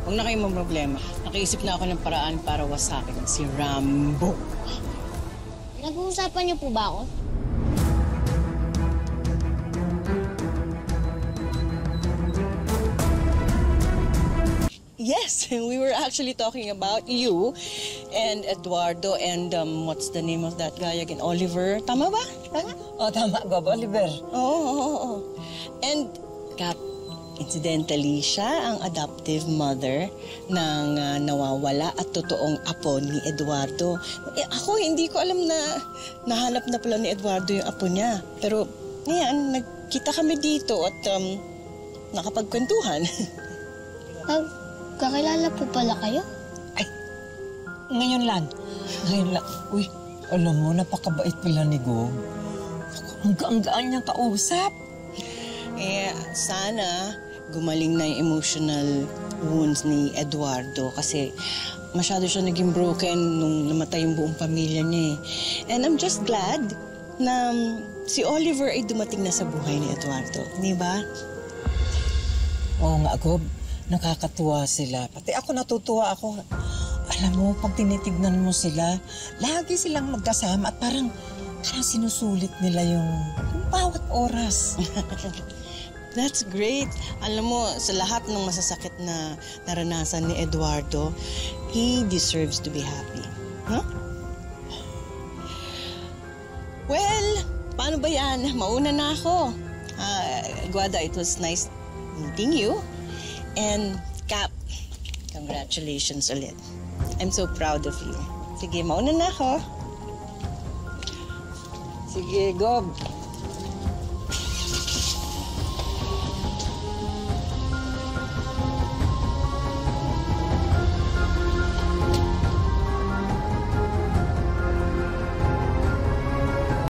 Huwag na kayong problema. Nakiisip na ako ng paraan para wasakin si Rambo. Nag-uusapan niyo po ba ako? Yes, we were actually talking about you and Eduardo and what's the name of that guy again? Oliver. Tama ba? Tama? Oh, tama, Gob. Oliver. Oo. And, Cap, incidentally, siya ang adoptive mother ng nawawala at totoong apo ni Eduardo. Ako, hindi ko alam na nahanap na pala ni Eduardo yung apo niya. Pero, ngayon, nagkita kami dito at nakapagkwentuhan. Kakilala po pala kayo? Ay, ngayon lang. Uy, alam mo, napakabait pala ni Gob. Ang gaan niyang kausap. Sana gumaling na yung emotional wounds ni Eduardo kasi masyado siya naging broken nung namatay yung buong pamilya niya eh. And I'm just glad na si Oliver ay dumating na sa buhay ni Eduardo. Di ba? Oo nga, Gob. Nakakatuwa sila. Pati ako natutuwa ako. Alam mo, pag tinitignan mo sila, lagi silang magkasama at parang sinusulit nila yung bawat oras. That's great. Alam mo, sa lahat ng masasakit na naranasan ni Eduardo, he deserves to be happy. Huh? Well, paano ba yan? Mauna na ako. Guada, it was nice meeting you. And, Cap, congratulations ulit. I'm so proud of you. Sige, mauna na ako. Sige, Gob.